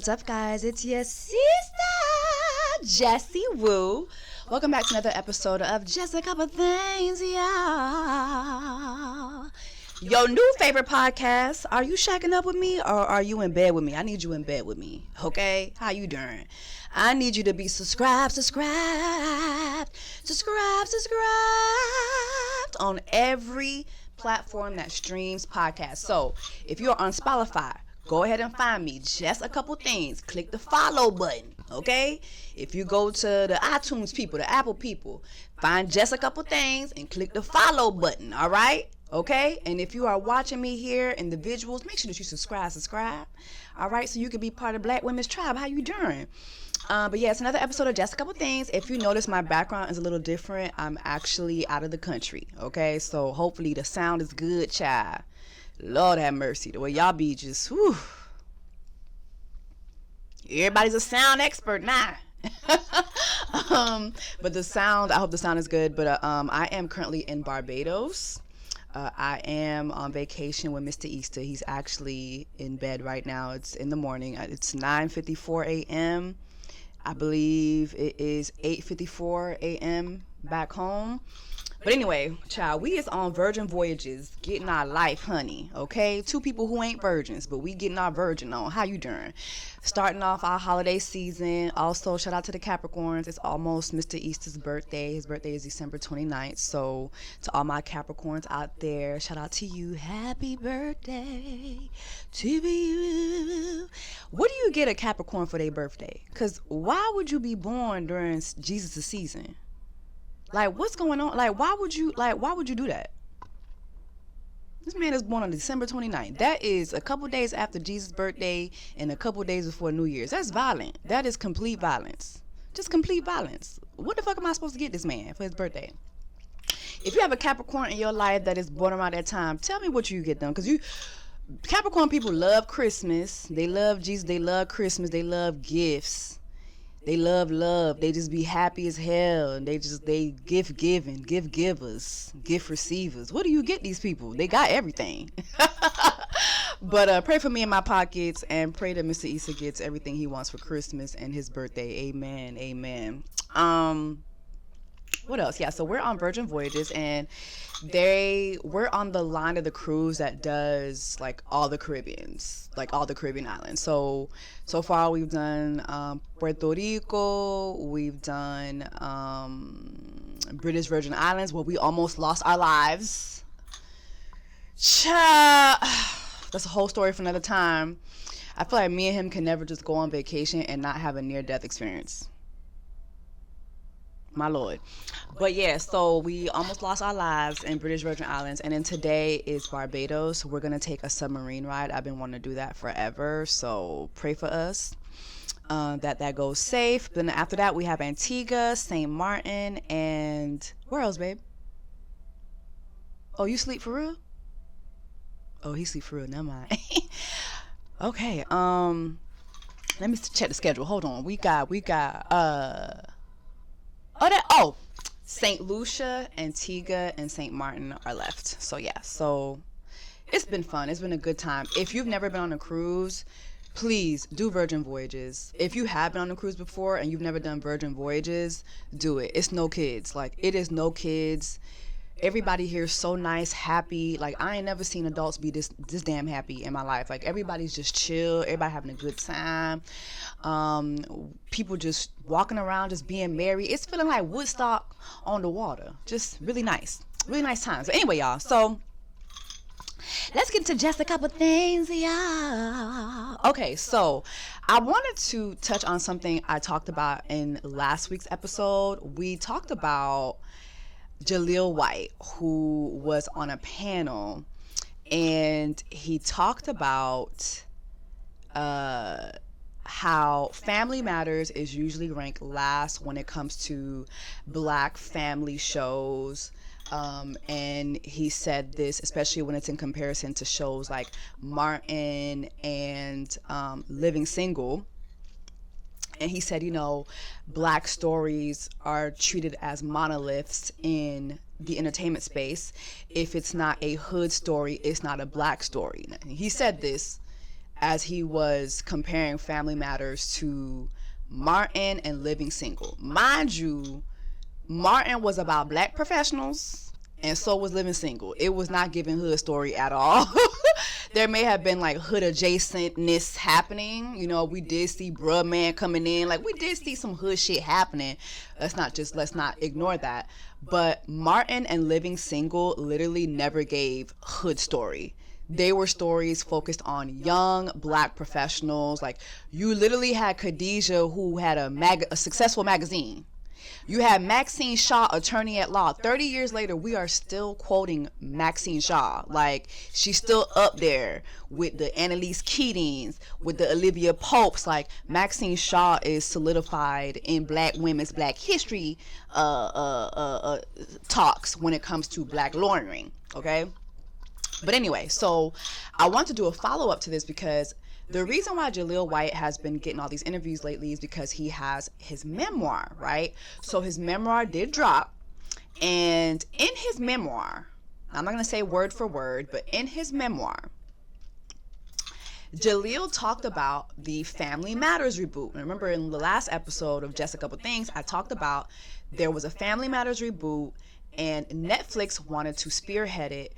What's up, guys? It's your sister, Jessie Woo. Welcome back to another episode of Just a Couple Things, y'all. Your new favorite podcast. Are you shacking up with me or are you in bed with me? I need you in bed with me, okay? How you doing? I need you to be subscribed on every platform that streams podcasts. So if you're on Spotify, go ahead and find me. Just a couple things. Click the follow button, okay? If you go to the iTunes people, the Apple people, find just a couple things and click the follow button, all right? Okay? And if you are watching me here in the visuals, make sure that you subscribe, all right? So you can be part of Black Women's Tribe. How you doing? But yeah, it's another episode of Just a Couple Things. If you notice, my background is a little different. I'm actually out of the country, okay? So hopefully the sound is good, child. Lord have mercy. The way y'all be just, whew. Everybody's a sound expert now. But the sound, I hope the sound is good. But I am currently in Barbados. I am on vacation with Mr. Easter. He's actually in bed right now. It's in the morning. It's 9:54 a.m. I believe it is 8:54 a.m. back home. But anyway, child, we is on virgin voyages, getting our life, honey, okay? Two people who ain't virgins, but we getting our virgin on. How you doing? Starting off our holiday season. Also, shout out to the Capricorns. It's almost Mr. Easter's birthday. His birthday is December 29th. So, to all my Capricorns out there, shout out to you. Happy birthday to you. What do you get a Capricorn for their birthday? Because why would you be born during Jesus' season? Like, what's going on? Like, why would you do that? This man is born on December 29th. That is a couple days after Jesus' birthday and a couple days before New Year's. That's violent. That is complete violence. Just complete violence. What the fuck am I supposed to get this man for his birthday? If you have a Capricorn in your life that is born around that time, tell me what you get them. Because Capricorn people love Christmas. They love Jesus. They love Christmas. They love gifts. They love love. They just be happy as hell. And they gift giving, gift givers, gift receivers. What do you get these people? They got everything. But pray for me in my pockets and pray that Mr. Easter gets everything he wants for Christmas and his birthday. Amen. Amen. What else? Yeah, so we're on Virgin Voyages, and we're on the line of the cruise that does like all the Caribbean islands. So far we've done Puerto Rico, we've done British Virgin Islands, where we almost lost our lives. That's a whole story for another time. I feel like me and him can never just go on vacation and not have a near-death experience. My Lord. But yeah, so we almost lost our lives in British Virgin Islands, and then today is Barbados. We're gonna take a submarine ride. I've been wanting to do that forever, so pray for us that goes safe. Then after that we have Antigua, St. Martin, and where else, babe? Oh, you sleep for real? Oh, he sleep for real. Never mind. Okay. Let me check the schedule. Hold on. We got St. Lucia, Antigua, and St. Martin are left. So yeah, so it's been fun. It's been a good time. If you've never been on a cruise, please do Virgin Voyages. If you have been on a cruise before and you've never done Virgin Voyages, do it. It's no kids. Like, it is no kids. Everybody here is so nice, happy. Like, I ain't never seen adults be this damn happy in my life. Like, everybody's just chill. Everybody having a good time. People just walking around, just being merry. It's feeling like Woodstock on the water. Just really nice. Really nice times. But anyway, y'all. So, let's get into just a couple things, y'all. Okay, so I wanted to touch on something I talked about in last week's episode. We talked about Jaleel White, who was on a panel, and he talked about how Family Matters is usually ranked last when it comes to Black family shows. And he said this, especially when it's in comparison to shows like Martin and Living Single. And he said, Black stories are treated as monoliths in the entertainment space. If it's not a hood story, it's not a Black story. He said this as he was comparing Family Matters to Martin and Living Single. Mind you, Martin was about black professionals, and so was Living Single. It was not giving hood story at all. There may have been like hood adjacentness happening. You know, we did see Bruh Man coming in. Like, we did see some hood shit happening. Let's not ignore that. But Martin and Living Single literally never gave hood story. They were stories focused on young black professionals. Like, you literally had Khadijah, who had a successful magazine. You had Maxine Shaw, attorney at law. 30 years later, we are still quoting Maxine Shaw. Like, she's still up there with the Annalise Keatings, with the Olivia Popes. Like, Maxine Shaw is solidified in black women's black history talks when it comes to black lawyering, okay? But anyway, so I want to do a follow-up to this because the reason why Jaleel White has been getting all these interviews lately is because he has his memoir, right? So his memoir did drop, and in his memoir, I'm not going to say word for word, but in his memoir, Jaleel talked about the Family Matters reboot. Remember in the last episode of Jess a Couple Things, I talked about there was a Family Matters reboot, and Netflix wanted to spearhead it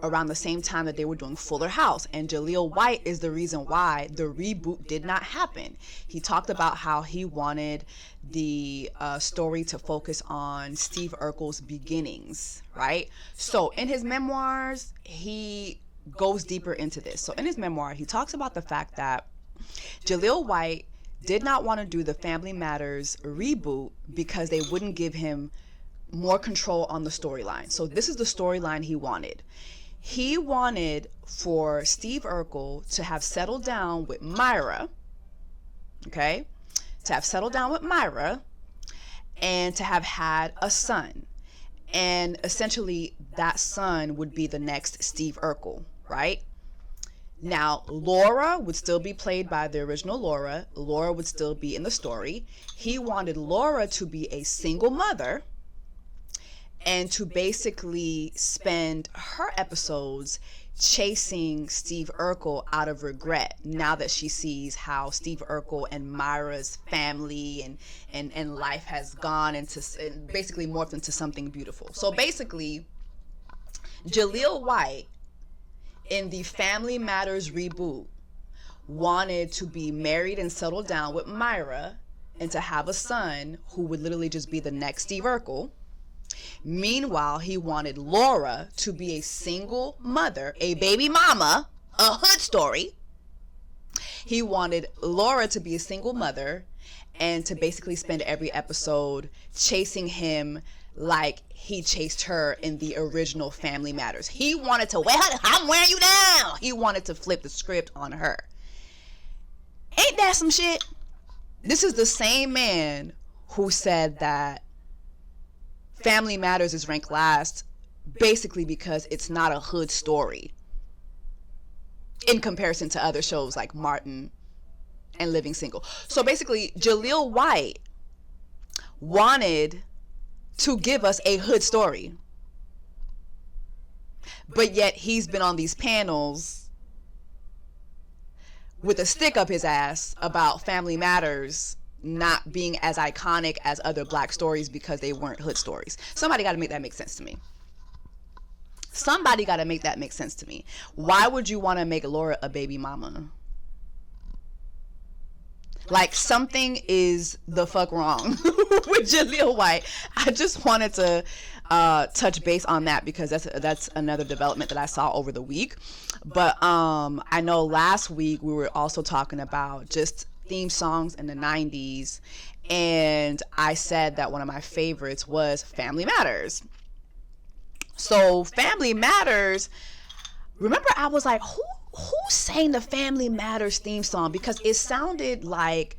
around the same time that they were doing Fuller House, and Jaleel White is the reason why the reboot did not happen. He talked about how he wanted the story to focus on Steve Urkel's beginnings, right? So in his memoirs, he goes deeper into this. So in his memoir, he talks about the fact that Jaleel White did not want to do the Family Matters reboot because they wouldn't give him more control on the storyline. So this is the storyline he wanted. He wanted for Steve Urkel to have settled down with Myra, okay? To have settled down with Myra and to have had a son. And essentially that son would be the next Steve Urkel, right? Now, Laura would still be played by the original Laura. Laura would still be in the story. He wanted Laura to be a single mother and to basically spend her episodes chasing Steve Urkel out of regret now that she sees how Steve Urkel and Myra's family and life has gone into, and basically morphed into something beautiful. So basically, Jaleel White in the Family Matters reboot wanted to be married and settled down with Myra and to have a son who would literally just be the next Steve Urkel. Meanwhile, he wanted Laura to be a single mother, a baby mama, a hood story. He wanted Laura to be a single mother and to basically spend every episode chasing him like he chased her in the original Family Matters. He wanted to wear her, I'm wearing you down. He wanted to flip the script on her. Ain't that some shit? This is the same man who said that Family Matters is ranked last basically because it's not a hood story in comparison to other shows like Martin and Living Single. So basically, Jaleel White wanted to give us a hood story, but yet he's been on these panels with a stick up his ass about Family Matters not being as iconic as other black stories because they weren't hood stories. Somebody got to make that make sense to me. Somebody got to make that make sense to me. Why would you want to make Laura a baby mama? Like, something is the fuck wrong with Jaleel White. I just wanted to touch base on that because that's another development that I saw over the week. But I know last week we were also talking about just theme songs in the 90s, and I said that one of my favorites was Family Matters. So Family Matters, remember I was like, who sang the Family Matters theme song? Because it sounded like,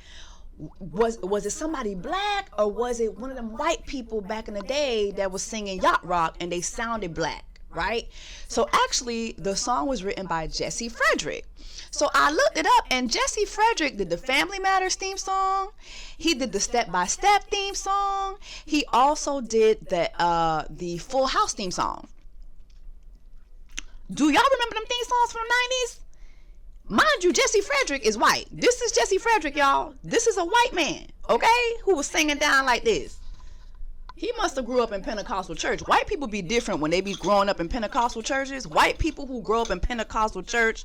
was it somebody black, or was it one of them white people back in the day that was singing yacht rock and they sounded black, right? So actually the song was written by Jessie Frederick. So I looked it up, and Jessie Frederick did the Family Matters theme song. He did the Step by Step theme song. He also did the Full House theme song. Do y'all remember them theme songs from the 90s? Mind you, Jesse Frederick is white. This is Jesse Frederick, y'all. This is a white man, okay, who was singing down like this. He must have grew up in Pentecostal church. White people be different when they be growing up in Pentecostal churches. White people who grow up in Pentecostal church,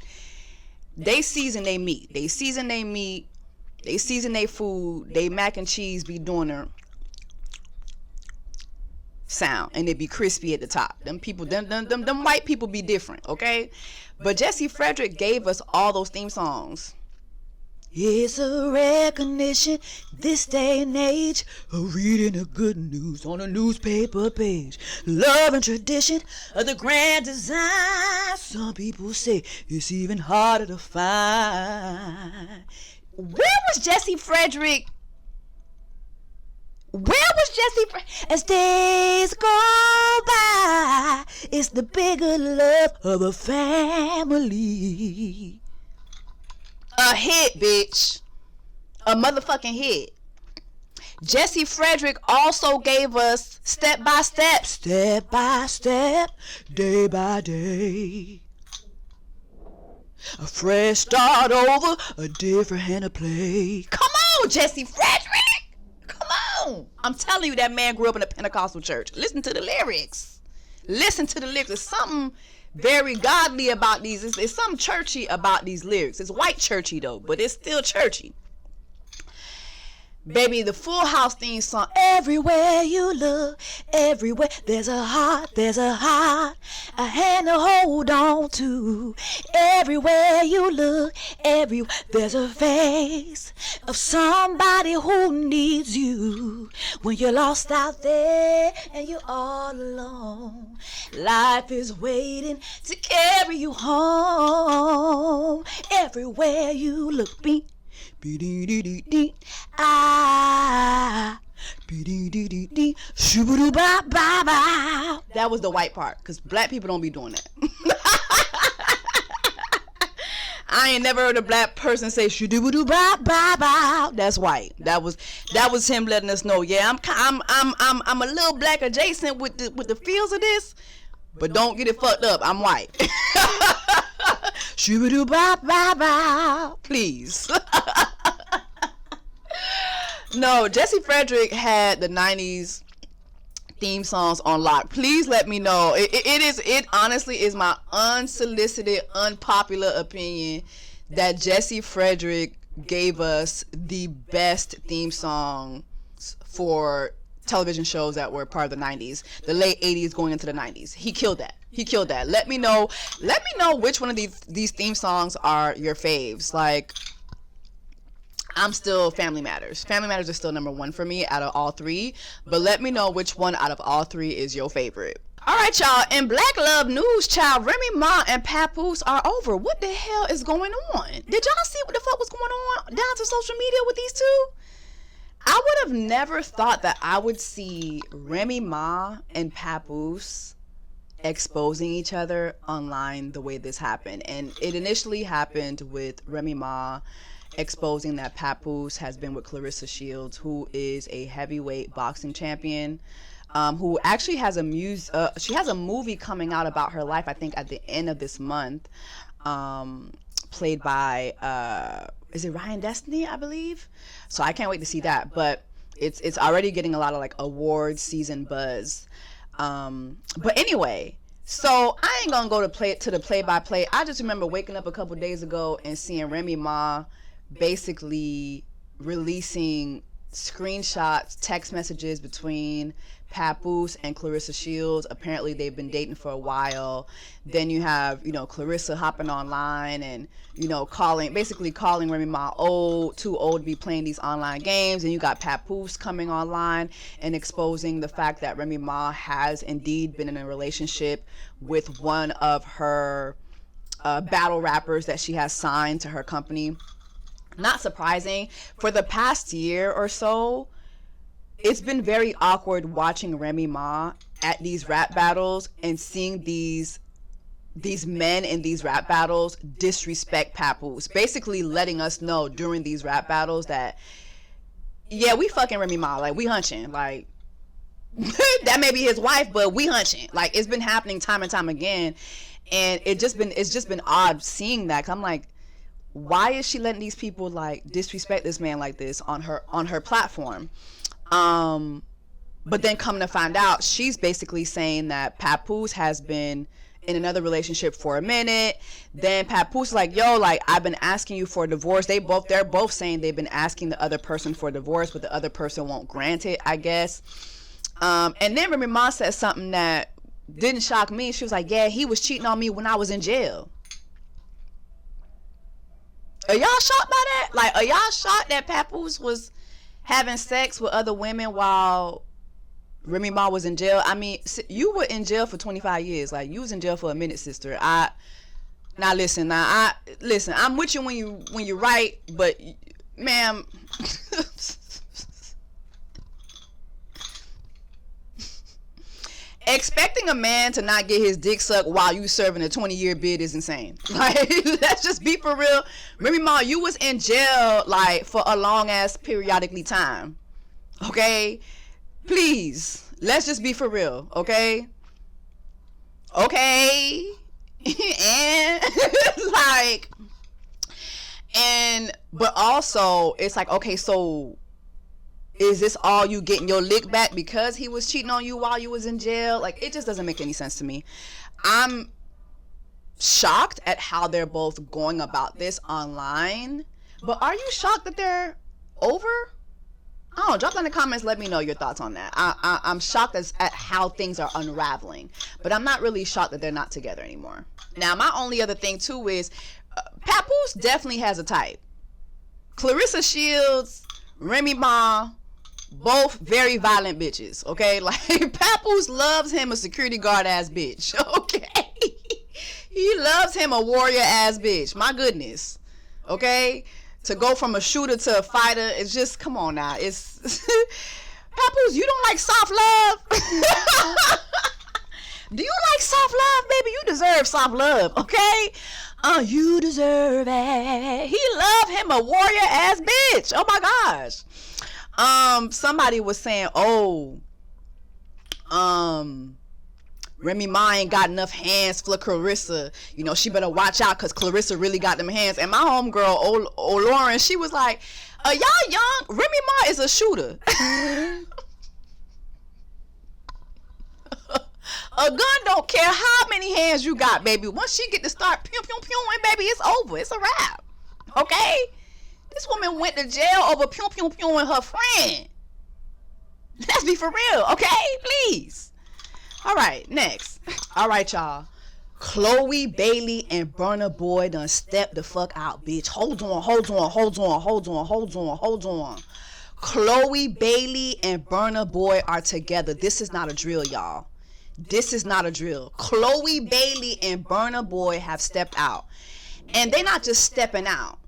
they season their meat. They season their meat. They season their food. They mac and cheese be doing their sound, and it be crispy at the top. Them people, them white people be different, okay? But Jesse Frederick gave us all those theme songs. It's a recognition this day and age of reading the good news on a newspaper page. Love and tradition of the grand design. Some people say it's even harder to find. Where was Jesse Frederick? As days go by, it's the bigger love of a family. A hit, bitch. A motherfucking hit. Jesse Frederick also gave us Step by Step, day by day. A fresh start over, a different hand to play. Come on, Jesse Frederick. Come on. I'm telling you, that man grew up in a Pentecostal church. Listen to the lyrics. There's something very godly about these. It's something churchy about these lyrics. It's white churchy though, but it's still churchy. Baby, the Full House theme song. Everywhere you look, everywhere there's a heart, a hand to hold on to. Everywhere you look, everywhere there's a face of somebody who needs you. When you're lost out there and you're all alone, life is waiting to carry you home. Everywhere you look, that was the white part, because black people don't be doing that. I ain't never heard a black person say that's white. That was him letting us know, yeah, I'm a little black adjacent with the feels of this, but don't get it fucked up, I'm white. Please. No, Jesse Frederick had the 90s theme songs on lock. Please let me know. It honestly is my unsolicited, unpopular opinion that Jesse Frederick gave us the best theme songs for television shows that were part of the 90s, the late 80s going into the 90s. He killed that. Let me know which one of these theme songs are your faves. Like, I'm still Family Matters. Family Matters is still number one for me out of all three. But let me know which one out of all three is your favorite. Alright, y'all. In Black Love News, child, Remy Ma and Papoose are over. What the hell is going on? Did y'all see what the fuck was going on down to social media with these two? I would have never thought that I would see Remy Ma and Papoose exposing each other online the way this happened. And it initially happened with Remy Ma exposing that Papoose has been with Clarissa Shields, who is a heavyweight boxing champion, who actually has she has a movie coming out about her life, I think at the end of this month, played by is it Ryan Destiny, I believe. So I can't wait to see that. But it's already getting a lot of like award season buzz. But anyway, so I ain't gonna go to the play-by-play. I just remember waking up a couple days ago and seeing Remy Ma basically releasing screenshots, text messages between Papoose and Clarissa Shields. Apparently they've been dating for a while. Then you have, Clarissa hopping online and, calling Remy Ma too old to be playing these online games. And you got Papoose coming online and exposing the fact that Remy Ma has indeed been in a relationship with one of her battle rappers that she has signed to her company. Not surprising. For the past year or so, it's been very awkward watching Remy Ma at these rap battles and seeing these men in these rap battles disrespect Papoose, basically letting us know during these rap battles that, yeah, we fucking Remy Ma, like, we hunching, like, that may be his wife, but we hunching. Like, it's been happening time and time again, and it's just been odd seeing that, 'cause I'm like, why is she letting these people like disrespect this man like this on her platform? But then come to find out, she's basically saying that Papoose has been in another relationship for a minute. Then Papoose is like, yo, like, I've been asking you for a divorce. They're both saying they've been asking the other person for a divorce, but the other person won't grant it, I guess. And then Remy Ma said something that didn't shock me. She was like, yeah, he was cheating on me when I was in jail. Are y'all shocked by that? Like, are y'all shocked that Papoose was having sex with other women while Remy Ma was in jail? I mean, you were in jail for 25 years. Like, you was in jail for a minute, sister. Listen, I'm with you when you right, but ma'am, expecting a man to not get his dick sucked while you serving a 20-year bid is insane. Like, let's just be for real. Remy Ma, you was in jail like for a long ass periodically time. Okay? Please, let's just be for real, okay? Okay? But also, it's like, okay, so is this all you getting your lick back because he was cheating on you while you was in jail? Like, it just doesn't make any sense to me. I'm shocked at how they're both going about this online. But are you shocked that they're over? I don't know, drop down in the comments, let me know your thoughts on that. I'm shocked at how things are unraveling. But I'm not really shocked that they're not together anymore. Now, my only other thing, too, is Papoose definitely has a type. Clarissa Shields, Remy Ma, both very violent bitches, okay? Like, Papoose loves him a security guard ass bitch, okay? He loves him a warrior ass bitch, my goodness, okay? To go from a shooter to a fighter, it's just, come on now. It's Papoose, you don't like soft love? Do you like soft love, baby? You deserve soft love, okay? You deserve it. He loved him a warrior ass bitch. Oh my gosh. Somebody was saying, Remy Ma ain't got enough hands for Clarissa. You know, she better watch out because Clarissa really got them hands. And my homegirl, Lauren, she was like, y'all young? Remy Ma is a shooter. A gun don't care how many hands you got, baby. Once she get to start pew pew pewing, baby, it's over. It's a wrap. Okay? This woman went to jail over pew pew pewing her friend. Let's be for real, okay? Please. All right, next. All right, y'all. Chloe Bailey and Burna Boy done stepped the fuck out, bitch. Hold on. Chloe Bailey and Burna Boy are together. This is not a drill, y'all. This is not a drill. Chloe Bailey and Burna Boy have stepped out. And they're not just stepping out.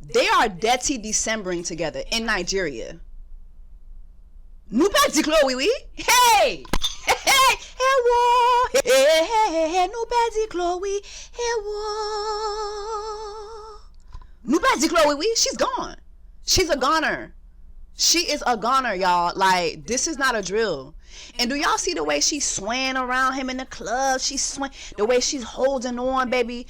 They are Dirty Decembering together in Nigeria. Nou pas di Chloe, oui? Hey! Hey! Hey, nou pas di Chloe. Nou pas di Chloe, oui? She's gone. She's a goner. She is a goner, y'all. Like, this is not a drill. And do y'all see the way she's swaying around him in the club? She's swaying, the way she's holding on, baby.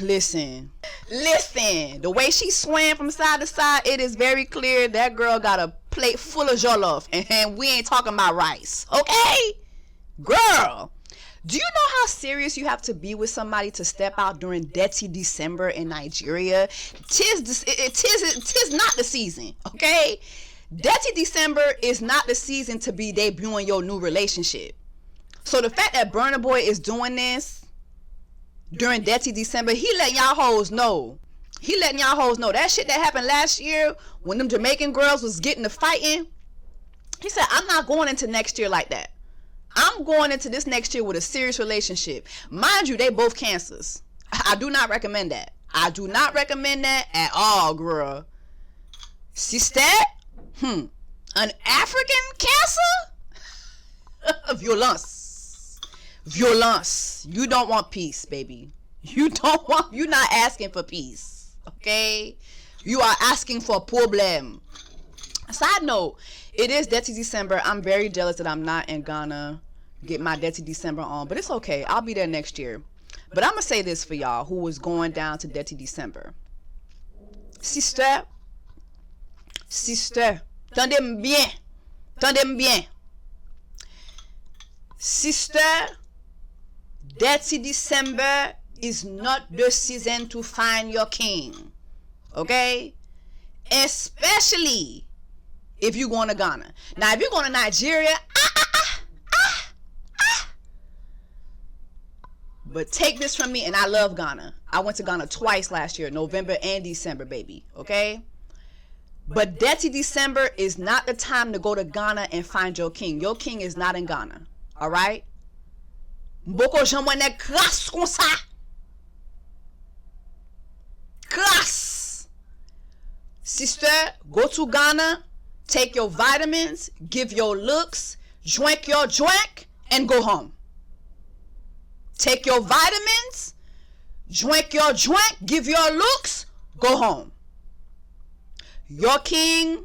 Listen. The way she's swaying from side to side, it is very clear that girl got a plate full of jollof, and we ain't talking about rice, okay? Girl, do you know how serious you have to be with somebody to step out during Dirty December in Nigeria? Tis not the season, okay? Dirty December is not the season to be debuting your new relationship. So the fact that Burna Boy is doing this during Dirty December, he letting y'all hoes know. That shit that happened last year when them Jamaican girls was getting to fighting. He said, I'm not going into next year like that. I'm going into this next year with a serious relationship. Mind you, they both cancers. I do not recommend that. I do not recommend that at all, girl. Sister? An African cancer? Violence. You don't want peace, baby. You're not asking for peace. Okay? You are asking for a problem. Side note, it is Dirty December. I'm very jealous that I'm not in Ghana get my Dirty December on, but it's okay. I'll be there next year. But I'm going to say this for y'all who was going down to Dirty December. Sister, tendez-moi bien. Sister, Dirty December is not the season to find your king. Okay? Especially if you're going to Ghana. Now, if you're going to Nigeria, but take this from me, and I love Ghana. I went to Ghana twice last year, November and December, baby. Okay? But Dirty December is not the time to go to Ghana and find your king. Your king is not in Ghana. All right? Mboko jamwane kras kon sa. Kras. Sister, go to Ghana, take your vitamins, give your looks, drink your drink, and go home. Take your vitamins, drink your drink, give your looks, go home. Your king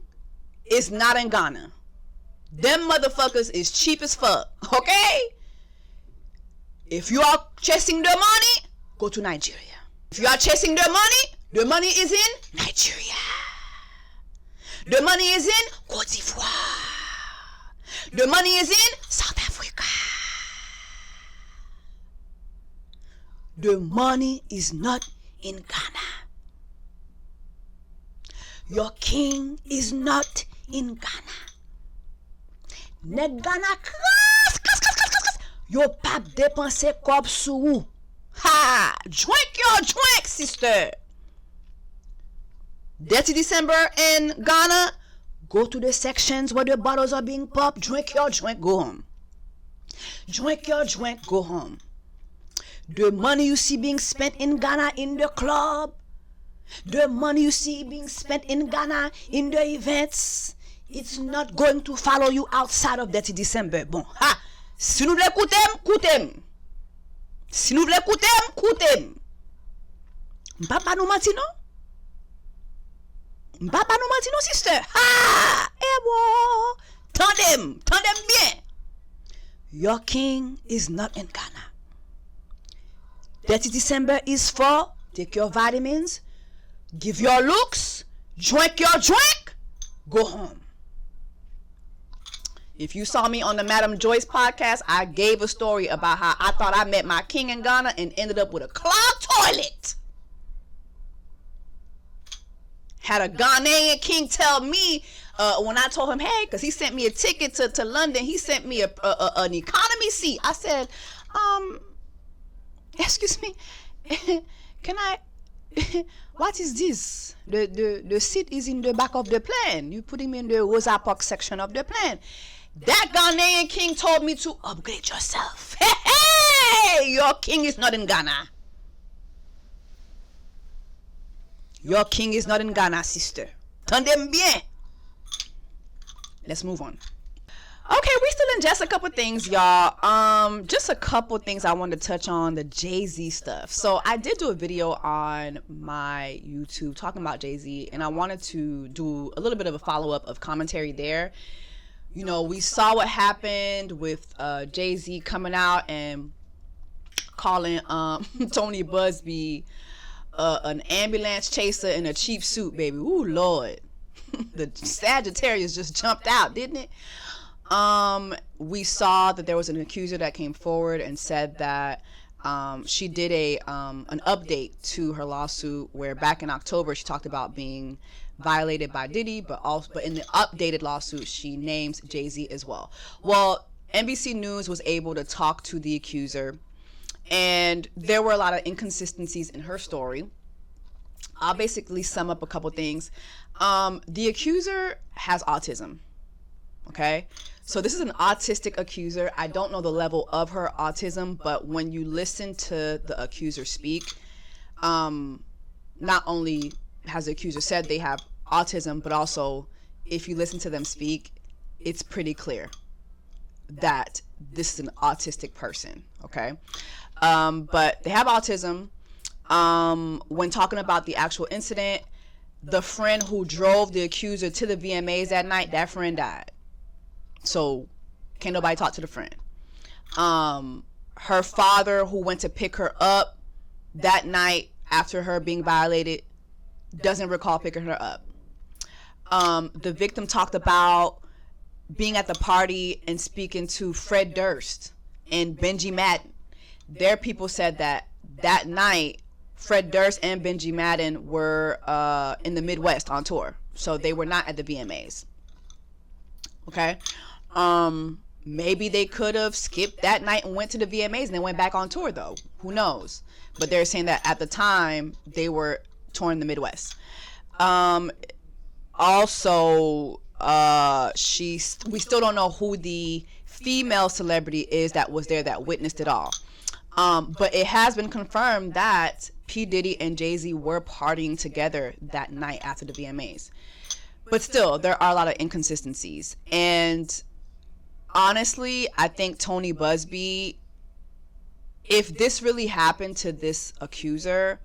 is not in Ghana. Them motherfuckers is cheap as fuck, okay? If you are chasing the money, go to Nigeria. If you are chasing the money is in Nigeria. The money is in Côte d'Ivoire. The money is in South Africa. The money is not in Ghana. Your king is not in Ghana. Ne Ghana kras. Yo pap dépenser kob sou. Ha! Drink your drink, sister. Dirty December in Ghana, go to the sections where the bottles are being popped. Drink your drink, go home. Drink your drink, go home. The money you see being spent in Ghana in the club, the money you see being spent in Ghana in the events, it's not going to follow you outside of Dirty December. Bon, ha! Si nou vle koutem. Si nou vle koutem. M'papa nou manti non? M'papa nou manti non, sister? Ha! Ebo! Tendem bien. Your king is not in Ghana. Dirty December is for take your vitamins, give your looks, drink your drink, go home. If you saw me on the Madam Joyce podcast, I gave a story about how I thought I met my king in Ghana and ended up with a clogged toilet. Had a Ghanaian king tell me when I told him, hey, because he sent me a ticket to London, he sent me an economy seat. I said, excuse me, can I, what is this? The seat is in the back of the plane. You put him in the Rosa Park section of the plane. That Ghanaian king told me to upgrade yourself. Hey, your king is not in Ghana. Your king is not in Ghana, sister. Tendez bien. Let's move on. Okay, we still in just a couple things, y'all. Just a couple things I wanted to touch on, the Jay-Z stuff. So I did do a video on my YouTube talking about Jay-Z, and I wanted to do a little bit of a follow-up of commentary there. You know, we saw what happened with Jay-Z coming out and calling Tony Busby an ambulance chaser in a cheap suit, baby. Ooh, Lord. The Sagittarius just jumped out, didn't it? We saw that there was an accuser that came forward and said that she did an update to her lawsuit where back in October she talked about being violated by Diddy, but in the updated lawsuit she names Jay-Z as well. Well, NBC News was able to talk to the accuser, and there were a lot of inconsistencies in her story. I'll basically sum up a couple things. The accuser has autism. Okay, so this is an autistic accuser. I don't know the level of her autism, but when you listen to the accuser speak, not only has the accuser said they have autism, but also if you listen to them speak, it's pretty clear that this is an autistic person. Okay, but they have autism. When talking about the actual incident, the friend who drove the accuser to the VMAs that night, that friend died. So can't nobody talk to the friend. her father, who went to pick her up that night after her being violated, doesn't recall picking her up. The victim talked about being at the party and speaking to Fred Durst and Benji Madden. Their people said that night, Fred Durst and Benji Madden were in the Midwest on tour, so they were not at the VMAs. Okay, maybe they could have skipped that night and went to the VMAs and then went back on tour, though. Who knows? But they're saying that at the time they were touring the Midwest. Also, we still don't know who the female celebrity is that was there that witnessed it all. But it has been confirmed that P. Diddy and Jay-Z were partying together that night after the VMAs. But still, there are a lot of inconsistencies. And honestly, I think Tony Busby, if this really happened to this accuser,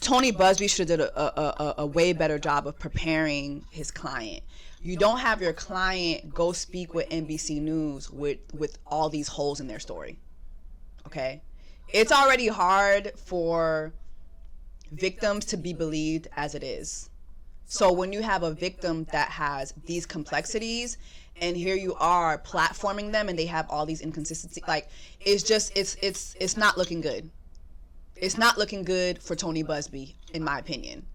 Tony Busby should have did a way better job of preparing his client. You don't have your client go speak with NBC News with all these holes in their story. Okay? It's already hard for victims to be believed as it is. So when you have a victim that has these complexities, and here you are platforming them and they have all these inconsistencies, like, it's not looking good. It's not looking good for Tony Busby, in my opinion.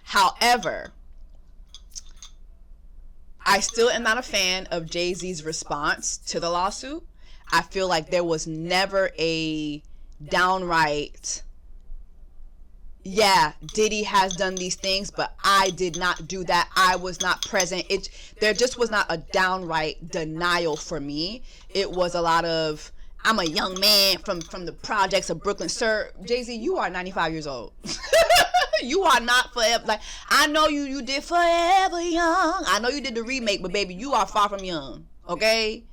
However, I still am not a fan of Jay-Z's response to the lawsuit. I feel like there was never a downright, yeah, Diddy has done these things, but I did not do that. I was not present. There just was not a downright denial for me. It was a lot of, I'm a young man from the projects of Brooklyn. Sir, Jay-Z, you are 95 years old. You are not forever. Like, I know you did Forever Young. I know you did the remake, but baby, you are far from young. Okay?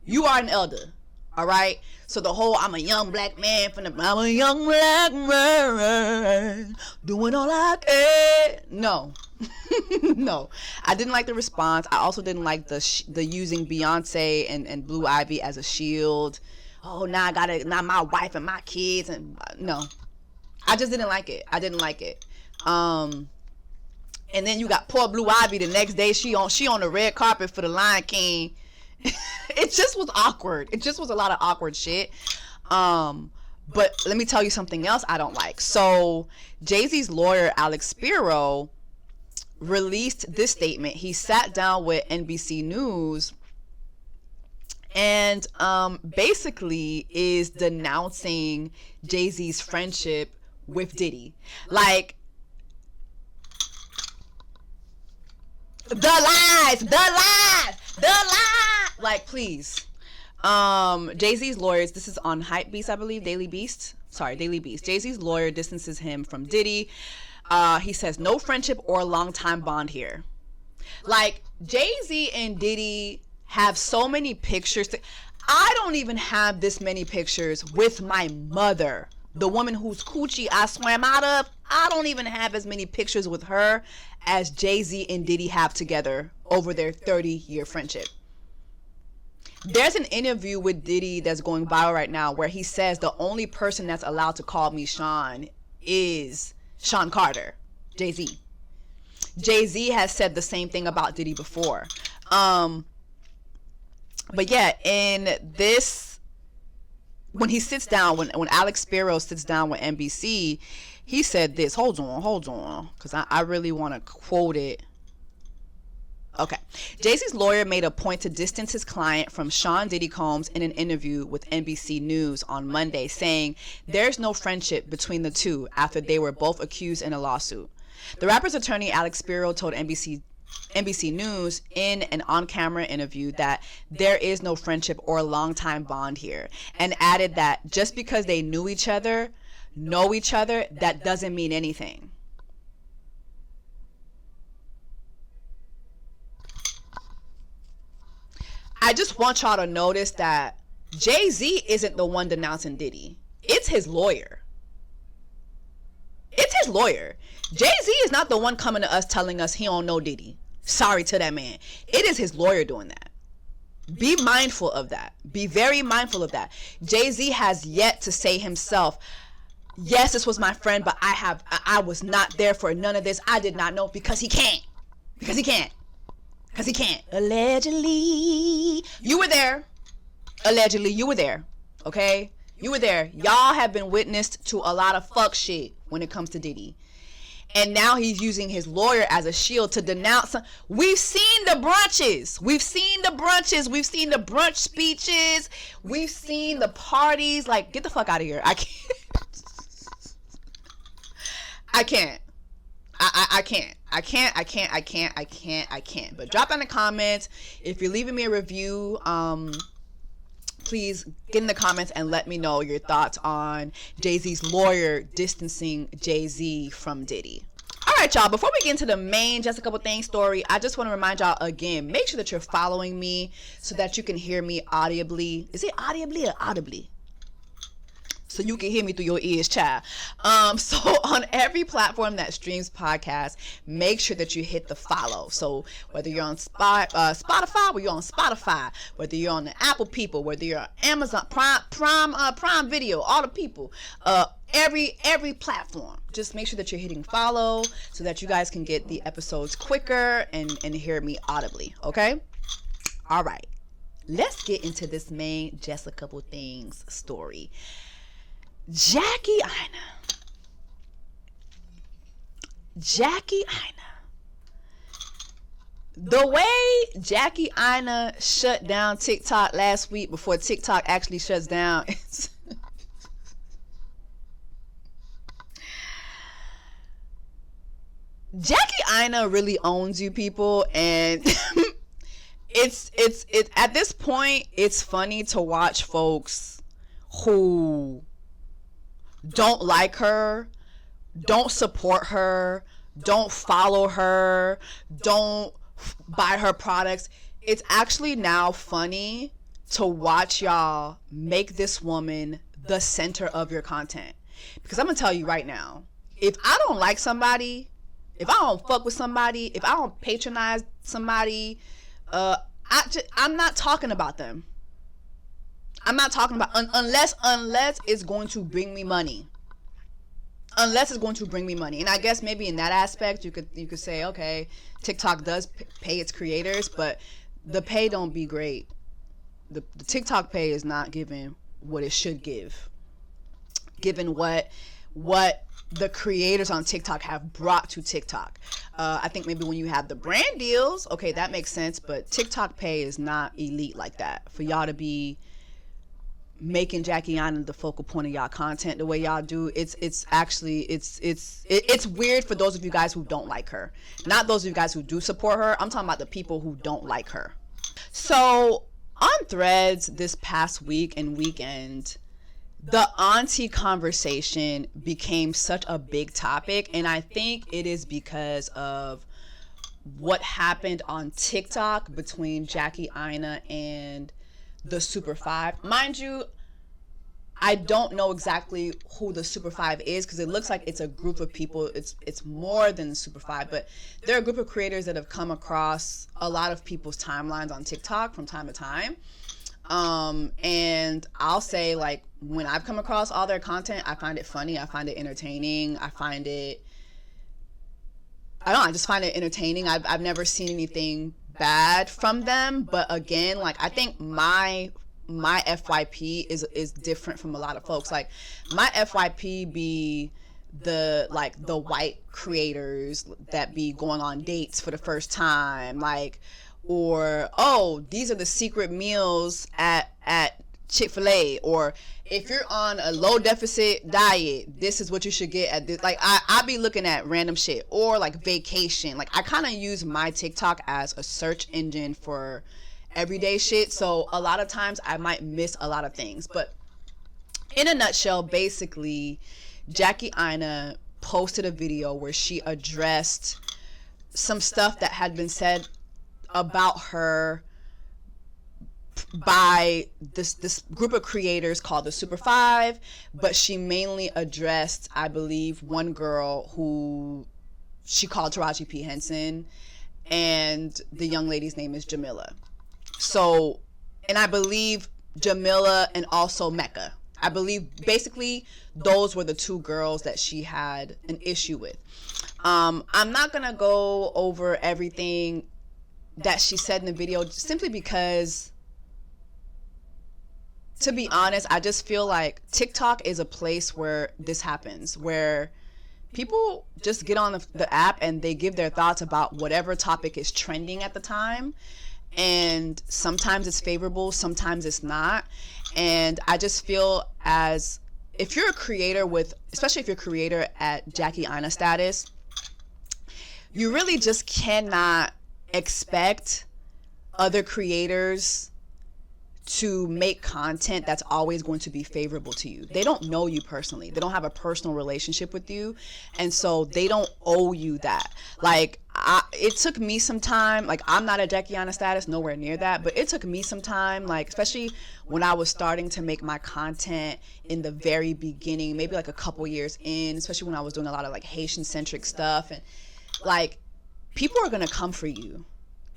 You are an elder. All right? So the whole I'm a young black man I'm a young black man doing all I can. No. No. I didn't like the response. I also didn't like the using Beyonce and Blue Ivy as a shield. Oh, now my wife and my kids, and no. I just didn't like it. I didn't like it. And then you got poor Blue Ivy the next day. She on the red carpet for the Lion King. It just was awkward. It just was a lot of awkward shit. But let me tell you something else I don't like. So Jay-Z's lawyer, Alex Spiro, released this statement. He sat down with NBC News and basically is denouncing Jay-Z's friendship with Diddy. Like, the lies. Like, please. Jay-Z's lawyers, this is on Hypebeast, I believe, Daily Beast. Jay-Z's lawyer distances him from Diddy. He says no friendship or long-time bond here. Like, Jay-Z and Diddy have so many pictures. I don't even have this many pictures with my mother, the woman whose coochie I swam out of. I don't even have as many pictures with her as Jay-Z and Diddy have together over their 30-year friendship. There's an interview with Diddy that's going viral right now where he says the only person that's allowed to call me Sean is Sean Carter, Jay-Z. Jay-Z has said the same thing about Diddy before. But yeah, in this, when he sits down, when Alex Spiro sits down with NBC, he said this. Hold on, because I really want to quote it. Okay. Jay-Z's lawyer made a point to distance his client from Sean Diddy Combs in an interview with NBC News on Monday, saying there's no friendship between the two after they were both accused in a lawsuit. The rapper's attorney, Alex Spiro, told NBC News in an on-camera interview that there is no friendship or long-time bond here, and added that just because they know each other, that doesn't mean anything. I just want y'all to notice that Jay-Z isn't the one denouncing Diddy. It's his lawyer. Jay-Z is not the one coming to us telling us he don't know Diddy. Sorry to that man. It is his lawyer doing that. Be mindful of that. Be very mindful of that. Jay-Z has yet to say himself, yes, this was my friend, but I was not there for none of this. I did not know, because he can't. Because he can't. Because he can't. Allegedly. You were there. Allegedly, you were there. Okay? You were there. Y'all have been witness to a lot of fuck shit when it comes to Diddy. And now he's using his lawyer as a shield to denounce. We've seen the brunches. We've seen the brunches. We've seen the brunch speeches. We've seen the parties. Like, get the fuck out of here. I can't. I can't. I can't. I can't. But drop in the comments. If you're leaving me a review, please get in the comments and let me know your thoughts on Jay-Z's lawyer distancing Jay-Z from Diddy. All right, y'all, before we get into the main Just a Couple Things story, I just want to remind y'all again, make sure that you're following me so that you can hear me audibly. Is it audibly or audibly? So you can hear me through your ears, child. So on every platform that streams podcasts, make sure that you hit the follow. So whether you're on Spotify, whether you're on Spotify, whether you're on the Apple people, whether you're on Amazon Prime Video, all the people, every platform, just make sure that you're hitting follow so that you guys can get the episodes quicker and hear me audibly. Okay. All right. Let's get into this main Just a Couple Things story. Jackie Aina. The way Jackie Aina shut down TikTok last week before TikTok actually shuts down, Jackie Aina really owns you people, and it's at this point it's funny to watch folks who don't like her, don't support her, don't follow her, don't buy her products. It's actually now funny to watch y'all make this woman the center of your content. Because I'm gonna tell you right now, if I don't like somebody, if I don't fuck with somebody, if I don't patronize somebody, I'm not talking about them. I'm not talking about unless it's going to bring me money. Unless it's going to bring me money. And I guess maybe in that aspect you could say, okay, TikTok does pay its creators, but the pay don't be great. The TikTok pay is not giving what it should give. Given what the creators on TikTok have brought to TikTok. I think maybe when you have the brand deals, okay, that makes sense, but TikTok pay is not elite like that. For y'all to be making Jackie Aina the focal point of y'all content the way y'all do, it's weird for those of you guys who don't like her. Not those of you guys who do support her. I'm talking about the people who don't like her. So on Threads this past week and weekend, the Auntie conversation became such a big topic, and I think it is because of what happened on TikTok between Jackie Aina and the Super 5. Mind you, I don't know exactly who the Super 5 is, because it looks like it's a group of people. It's more than the Super 5, but they're a group of creators that have come across a lot of people's timelines on TikTok from time to time. And I'll say, like, when I've come across all their content, I find it funny, I find it entertaining, I just find it entertaining. I've never seen anything bad from them, but again, like, I think my FYP is different from a lot of folks. Like, my FYP be the white creators that be going on dates for the first time, like, or, oh, these are the secret meals at Chick-fil-A, or if you're on a low deficit diet, this is what you should get at this. Like, I be looking at random shit, or like vacation. Like, I kind of use my TikTok as a search engine for everyday shit, so a lot of times I might miss a lot of things. But in a nutshell, basically, Jackie Aina posted a video where she addressed some stuff that had been said about her by this group of creators called the Super 5, but she mainly addressed, I believe, one girl who she called Taraji P. Henson, and the young lady's name is Jamila. So and I believe Jamila and also Mecca. I believe basically those were the two girls that she had an issue with. I'm not gonna go over everything that she said in the video simply because, to be honest, I just feel like TikTok is a place where this happens, where people just get on the app and they give their thoughts about whatever topic is trending at the time. And sometimes it's favorable, sometimes it's not. And I just feel as if you're a creator especially if you're a creator at Jackie Aina status, you really just cannot expect other creators to make content that's always going to be favorable to you. They don't know you personally. They don't have a personal relationship with you. And so they don't owe you that. Like, it took me some time. Like, I'm not a Jackie Aina status, nowhere near that. But it took me some time, like, especially when I was starting to make my content in the very beginning, maybe like a couple years in, especially when I was doing a lot of like Haitian-centric stuff. And like, people are going to come for you.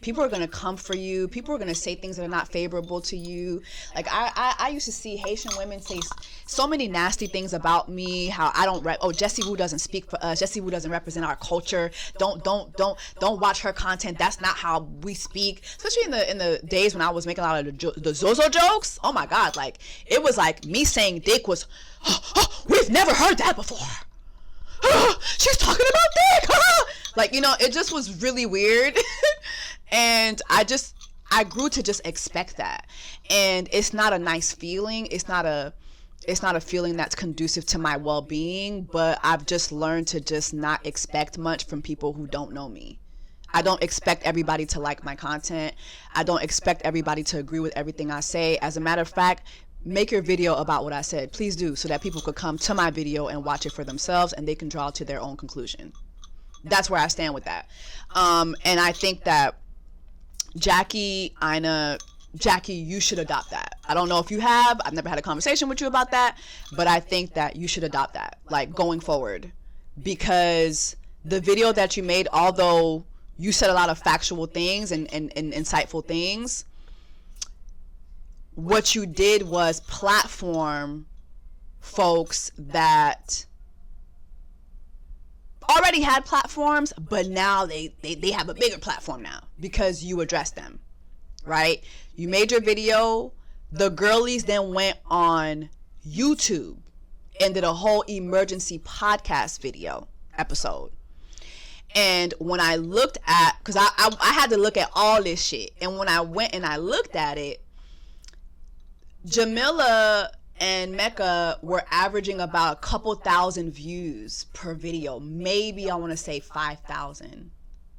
People are going to come for you. People are going to say things that are not favorable to you. Like, I used to see Haitian women say so many nasty things about me, how I don't Jessie Woo doesn't speak for us. Jessie Woo doesn't represent our culture. Don't watch her content. That's not how we speak. Especially in the days when I was making a lot of the Zozo jokes. Oh my God. Like, it was like me saying dick was, we've never heard that before. She's talking about dick. Like, you know, it just was really weird. And I grew to just expect that. And it's not a nice feeling. It's not a feeling that's conducive to my well-being, but I've just learned to just not expect much from people who don't know me. I don't expect everybody to like my content. I don't expect everybody to agree with everything I say. As a matter of fact, make your video about what I said. Please do, so that people could come to my video and watch it for themselves and they can draw to their own conclusion. That's where I stand with that. And I think that Jackie, you should adopt that. I don't know if you have. I've never had a conversation with you about that, but I think that you should adopt that, like, going forward. Because the video that you made, although you said a lot of factual things and insightful things, what you did was platform folks that already had platforms, but now they have a bigger platform now because you addressed them, right? You made your video. The girlies then went on YouTube and did a whole emergency podcast video episode. And when I looked at, because I had to look at all this shit, and when I went and I looked at it, Jamila and Mecca were averaging about a couple thousand views per video. Maybe I want to say 5,000.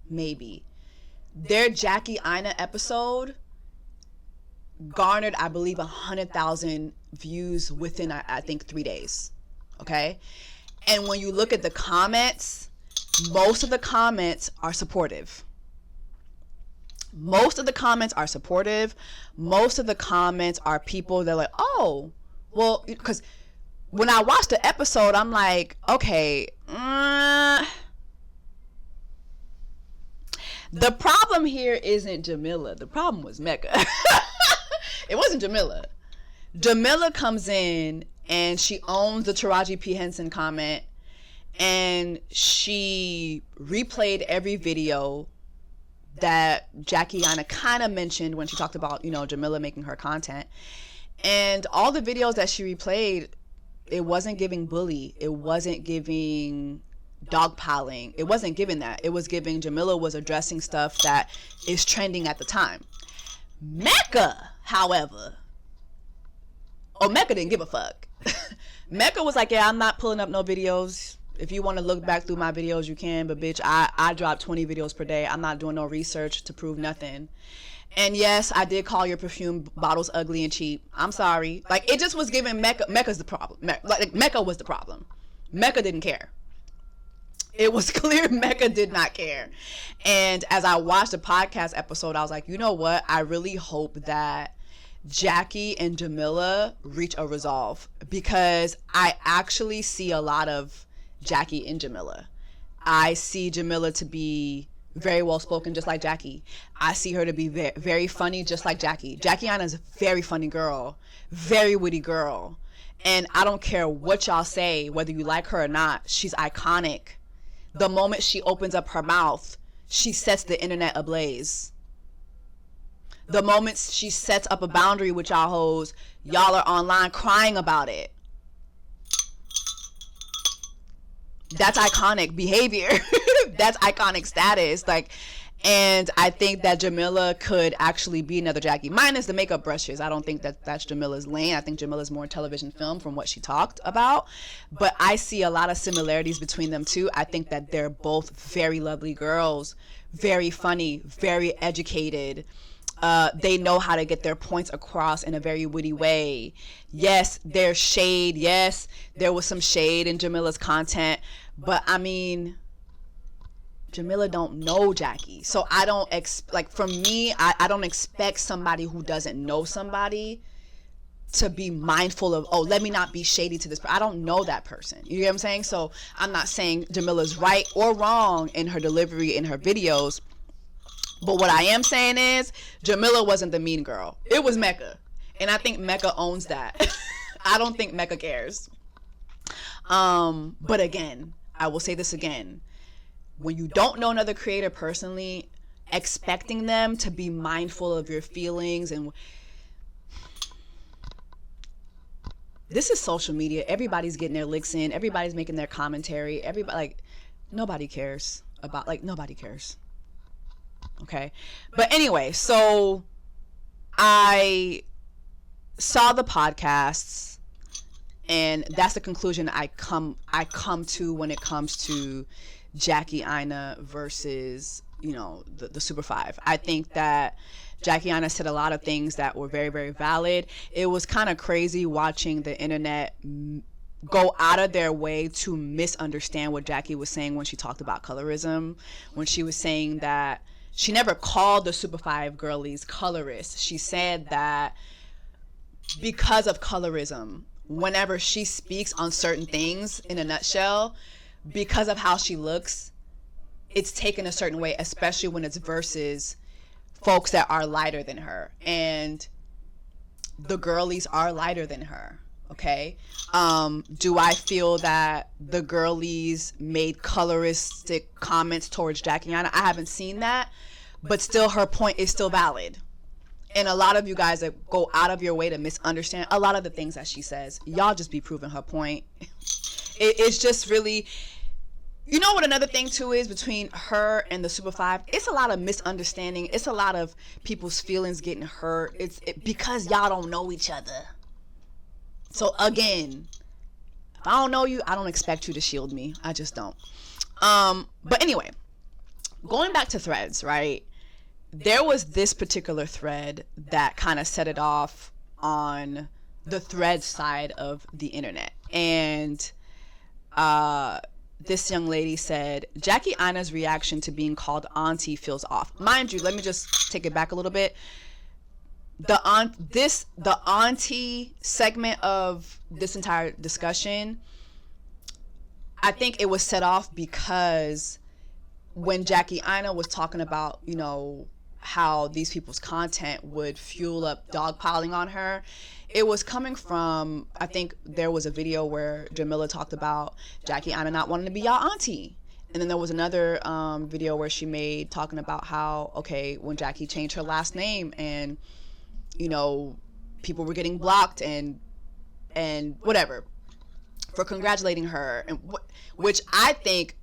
Maybe. Their Jackie Aina episode garnered, I believe, 100,000 views within, I think, 3 days. Okay? And when you look at the comments, most of the comments are supportive. Most of the comments are supportive. Most of the comments are people that are like, oh, well, because when I watched the episode, I'm like, okay, the problem here isn't Jamila. The problem was Mecca. It wasn't Jamila. Jamila comes in and she owns the Taraji P. Henson comment, and she replayed every video that Jackie Aina kind of mentioned when she talked about, you know, Jamila making her content. And all the videos that she replayed, it wasn't giving bully. It wasn't giving dogpiling. It wasn't giving that. It was giving Jamila was addressing stuff that is trending at the time. Mecca, however, Mecca didn't give a fuck. Mecca was like, yeah, I'm not pulling up no videos. If you want to look back through my videos, you can. But bitch, I drop 20 videos per day. I'm not doing no research to prove nothing. And yes, I did call your perfume bottles ugly and cheap. I'm sorry. Like, it just was giving Mecca's the problem. Like, Mecca was the problem. Mecca didn't care. It was clear Mecca did not care. And as I watched the podcast episode, I was like, you know what? I really hope that Jackie and Jamila reach a resolve, because I actually see a lot of Jackie and Jamila. I see Jamila to be very well spoken, just like Jackie. I see her to be very, very funny, just like Jackie. Jackie Aina is a very funny girl, very witty girl. And I don't care what y'all say, whether you like her or not, she's iconic. The moment she opens up her mouth, she sets the internet ablaze. The moment she sets up a boundary with y'all hoes, y'all are online crying about it. That's iconic behavior. That's iconic status. Like, and I think that Jamila could actually be another Jackie, minus the makeup brushes. I don't think that that's Jamila's lane. I think Jamila's more television film from what she talked about. But I see a lot of similarities between them too. I think that they're both very lovely girls, very funny, very educated. They know how to get their points across in a very witty way. Yes, there's shade. Yes, there was some shade in Jamila's content. But I mean, Jamila don't know Jackie. So I don't, like, for me, I don't expect somebody who doesn't know somebody to be mindful of, oh, let me not be shady to this person. I don't know that person. You get what I'm saying? So I'm not saying Jamila's right or wrong in her delivery in her videos. But what I am saying is Jamila wasn't the mean girl. It was Mecca. And I think Mecca owns that. I don't think Mecca cares. But again, I will say this again. When you don't know another creator personally, expecting them to be mindful of your feelings, and this is social media. Everybody's getting their licks in. Everybody's making their commentary. Everybody, like, nobody cares about, like, nobody cares. Okay. But anyway, so I saw the podcasts, and that's the conclusion I come to when it comes to Jackie Aina versus, you know, the Super Five. I think that Jackie Aina said a lot of things that were very, very valid. It was kind of crazy watching the internet go out of their way to misunderstand what Jackie was saying when she talked about colorism, when she was saying that she never called the Super Five girlies colorists. She said that because of colorism, whenever she speaks on certain things, in a nutshell, because of how she looks, it's taken a certain way, especially when it's versus folks that are lighter than her. And the girlies are lighter than her. Okay. Do I feel that the girlies made coloristic comments towards Jackie Aina? I haven't seen that, but still her point is still valid. And a lot of you guys that go out of your way to misunderstand a lot of the things that she says, y'all just be proving her point. It's just really, you know what another thing too is between her and the Super Five? It's a lot of misunderstanding. It's a lot of people's feelings getting hurt. It's because y'all don't know each other. So again, if I don't know you, I don't expect you to shield me. I just don't. But anyway, going back to threads, right? There was this particular thread that kind of set it off on the thread side of the internet. And this young lady said, Jackie Aina's reaction to being called auntie feels off. Mind you, let me just take it back a little bit. The auntie segment of this entire discussion, I think it was set off because when Jackie Aina was talking about, you know, how these people's content would fuel up dogpiling on her, it was coming from, I think there was a video where Jamila talked about Jackie Aina not wanting to be y'all auntie. And then there was another video where she made talking about how, okay, when Jackie changed her last name and, you know, people were getting blocked and whatever for congratulating her, and which I think,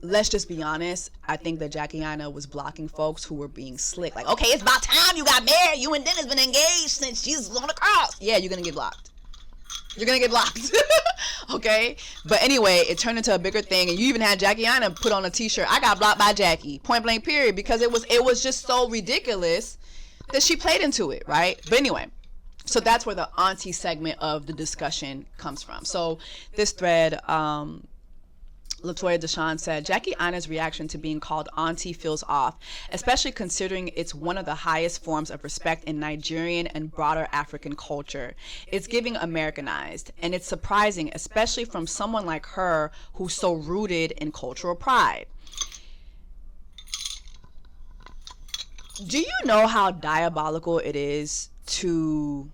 let's just be honest, I think that Jackie Aina was blocking folks who were being slick. Like, okay, it's about time you got married. You and Dennis been engaged since she's on the cross. Yeah, you're going to get blocked. You're going to get blocked. Okay? But anyway, it turned into a bigger thing. And you even had Jackie Aina put on a t-shirt, I got blocked by Jackie. Point blank period. Because it was just so ridiculous that she played into it, right? But anyway, so that's where the auntie segment of the discussion comes from. So this thread, Latoya Deshawn said, Jackie Aina's reaction to being called auntie feels off, especially considering it's one of the highest forms of respect in Nigerian and broader African culture. It's giving Americanized, and it's surprising, especially from someone like her who's so rooted in cultural pride. Do you know how diabolical it is to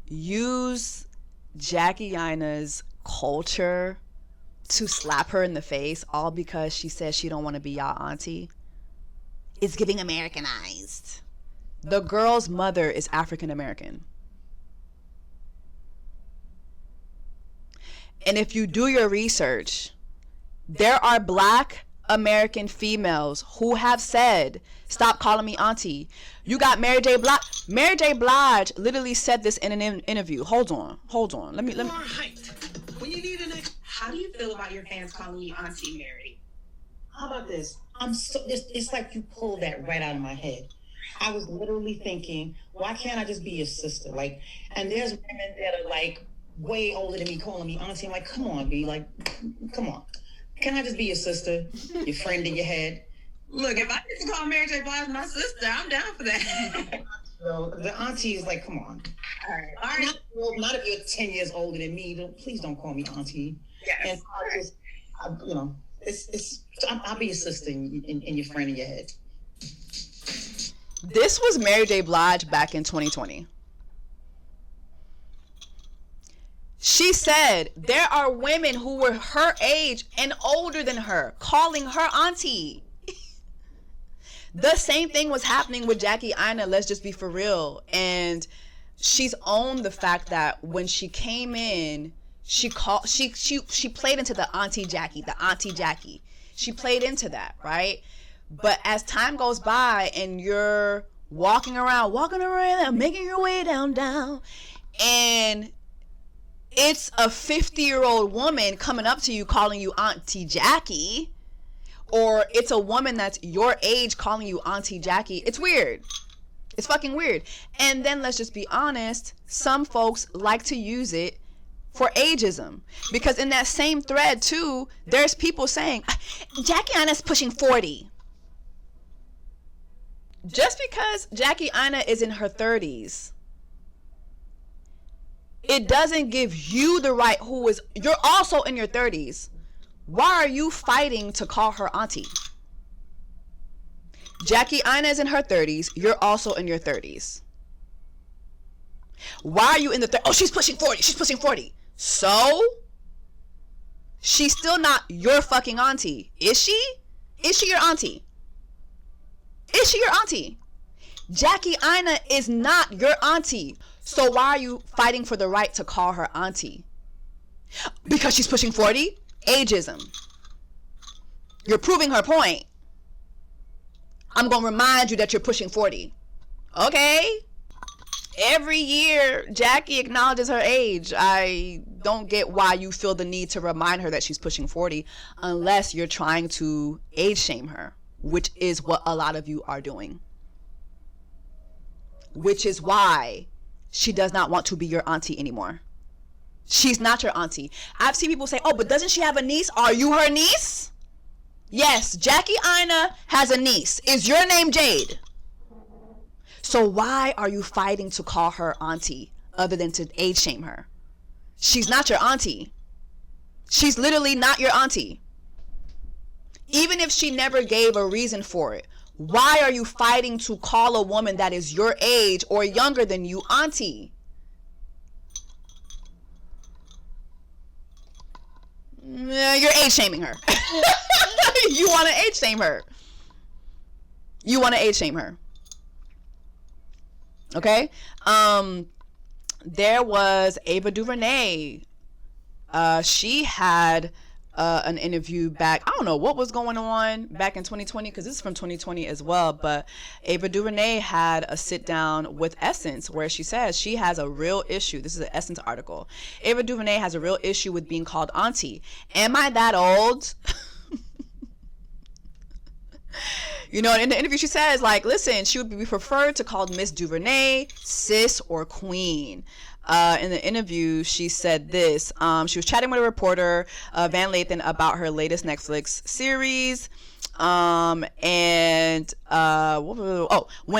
use Jackie Aina's culture to slap her in the face, all because she says she don't want to be y'all auntie? It's giving Americanized. The girl's mother is African American. And if you do your research, there are Black American females who have said, stop calling me auntie. You got Mary J. Blige. Mary J. Blige literally said this in an interview. Hold on. Let me. When you need how do you feel about your fans calling you Auntie Mary? How about this? It's like you pulled that right out of my head. I was literally thinking, why can't I just be your sister? Like, and there's women that are like way older than me calling me auntie. I'm like, come on, B. Like, come on. Can I just be your sister, your friend in your head? Look, if I get to call Mary J. Blige my sister, I'm down for that. So the auntie is like, come on. All right. Not if you're 10 years older than me. Please don't call me auntie. Yes. And I'll be your sister and your friend in your head. This was Mary J. Blige back in 2020. She said there are women who were her age and older than her calling her auntie. The same thing was happening with Jackie Aina, let's just be for real. And she's owned the fact that when she came in, she played into the Auntie Jackie. She played into that, right? But as time goes by and you're walking around, making your way down, and it's a 50-year-old woman coming up to you calling you Auntie Jackie, or it's a woman that's your age calling you Auntie Jackie, it's weird. It's fucking weird. And then let's just be honest, some folks like to use it for ageism, because in that same thread too, there's people saying Jackie Aina's pushing 40. Just because Jackie Aina is in her 30s, it doesn't give you the right, you're also in your 30s. Why are you fighting to call her auntie? Jackie Aina is in her 30s. You're also in your 30s. Why are you in the 30s? Oh, she's pushing 40. She's pushing 40. So? She's still not your fucking auntie. Is she? Is she your auntie? Is she your auntie? Jackie Aina is not your auntie. So why are you fighting for the right to call her auntie? Because she's pushing 40? Ageism. You're proving her point. I'm going to remind you that you're pushing 40. Okay? Every year, Jackie acknowledges her age. I don't get why you feel the need to remind her that she's pushing 40 unless you're trying to age shame her, which is what a lot of you are doing. Which is why she does not want to be your auntie anymore. She's not your auntie. I've seen people say, oh, but doesn't she have a niece? Are you her niece? Yes, Jackie Aina has a niece. Is your name Jade? So why are you fighting to call her auntie other than to age shame her? She's not your auntie. She's literally not your auntie. Even if she never gave a reason for it, why are you fighting to call a woman that is your age or younger than you auntie? You're age shaming her. You want to age shame her. You want to age shame her. Okay? There was Ava DuVernay. She had an interview back. I don't know what was going on back in 2020, because this is from 2020 as well, but Ava DuVernay had a sit down with Essence where she says she has a real issue. This is an Essence article. Ava DuVernay has a real issue with being called auntie. Am I that old? You know, in the interview she says, like, listen, she would be preferred to call Miss DuVernay, sis, or queen. In the interview, she said this. She was chatting with a reporter, Van Lathan, about her latest Netflix series. When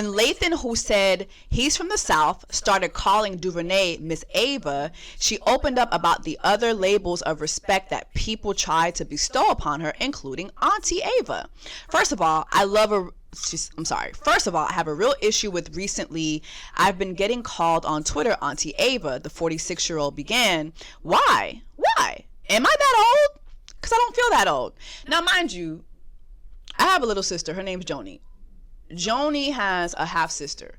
Lathan, who said he's from the South, started calling DuVernay Miss Ava, she opened up about the other labels of respect that people tried to bestow upon her, including Auntie Ava. First of all, I love a I'm sorry. First of all, I have a real issue with recently, I've been getting called on Twitter, Auntie Ava, the 46-year-old began. Why? Am I that old? Because I don't feel that old. Now, mind you, I have a little sister. Her name's Joni. Joni has a half sister.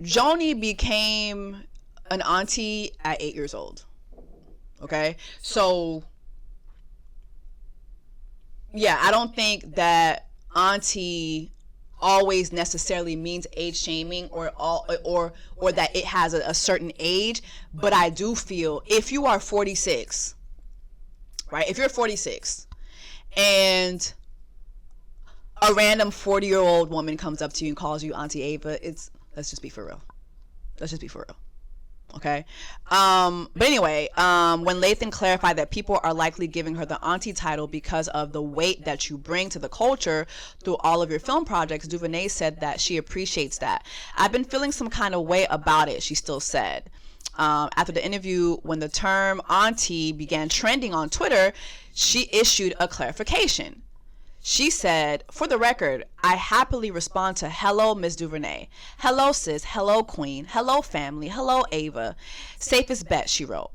Joni became an auntie at 8 years old. Okay? So, yeah, I don't think that auntie always necessarily means age shaming or that it has a certain age, but I do feel if you are 46, right? If you're 46 and a random 40-year-old woman comes up to you and calls you Auntie Ava, let's just be for real. Okay. But anyway, when Lathan clarified that people are likely giving her the auntie title because of the weight that you bring to the culture through all of your film projects, DuVernay said that she appreciates that. I've been feeling some kind of way about it, she still said. After the interview, when the term auntie began trending on Twitter, she issued a clarification. She said, for the record, I happily respond to hello, Miss DuVernay. Hello, sis. Hello, queen. Hello, family. Hello, Ava. Safest bet, she wrote.